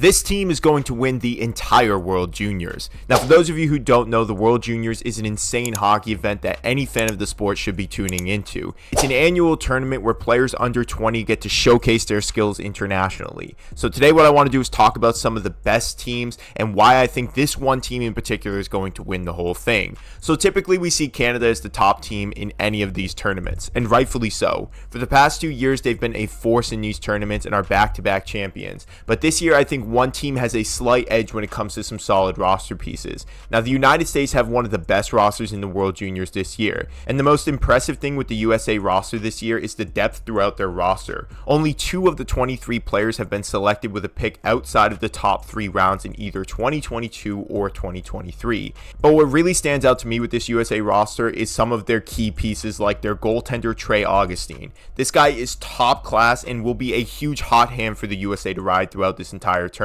This team is going to win the entire World Juniors. Now, for those of you who don't know, the World Juniors is an insane hockey event that any fan of the sport should be tuning into. It's an annual tournament where players under 20 get to showcase their skills internationally. So today what I want to do is talk about some of the best teams and why I think this one team in particular is going to win the whole thing. So typically we see Canada as the top team in any of these tournaments, and rightfully so. For the past 2 years, they've been a force in these tournaments and are back-to-back champions. But this year, I think one team has a slight edge when it comes to some solid roster pieces. Now, the United States have one of the best rosters in the World Juniors this year, and the most impressive thing with the USA roster this year is the depth throughout their roster. Only 2 of the 23 players have been selected with a pick outside of the top 3 rounds in either 2022 or 2023. But what really stands out to me with this USA roster is some of their key pieces, like their goaltender Trey Augustine. This guy is top class and will be a huge hot hand for the USA to ride throughout this entire tournament.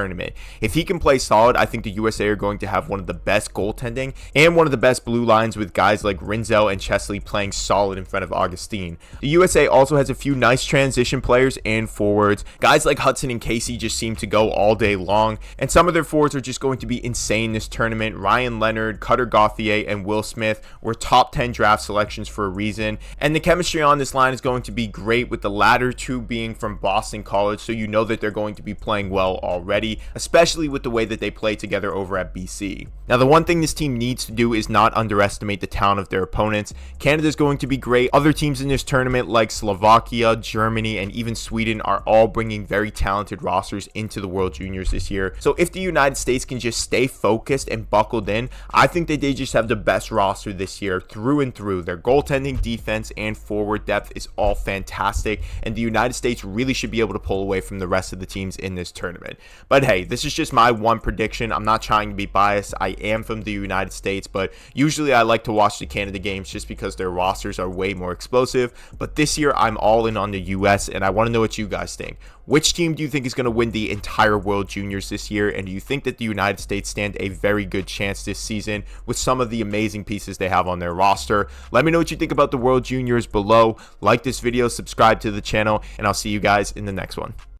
If he can play solid, I think the USA are going to have one of the best goaltending and one of the best blue lines, with guys like Rinzel and Chesley playing solid in front of Augustine. The USA also has a few nice transition players and forwards. Guys like Hudson and Casey just seem to go all day long, and some of their forwards are just going to be insane this tournament. Ryan Leonard, Cutter Gauthier, and Will Smith were top 10 draft selections for a reason, and the chemistry on this line is going to be great, with the latter 2 being from Boston College, so you know that they're going to be playing well already, especially with the way that they play together over at BC. Now, the one thing this team needs to do is not underestimate the talent of their opponents. Canada's going to be great. Other teams in this tournament like Slovakia, Germany, and even Sweden are all bringing very talented rosters into the World Juniors this year. So if the United States can just stay focused and buckled in, I think that they just have the best roster this year through and through. Their goaltending, defense, and forward depth is all fantastic, and the United States really should be able to pull away from the rest of the teams in this tournament. But hey, this is just my one prediction. I'm not trying to be biased. I am from the United States, but usually I like to watch the Canada games just because their rosters are way more explosive. But this year, I'm all in on the US, and I want to know what you guys think. Which team do you think is going to win the entire World Juniors this year, and do you think that the United States stand a very good chance this season with some of the amazing pieces they have on their roster? Let me know what you think about the World Juniors below. Like this video, subscribe to the channel, and I'll see you guys in the next one.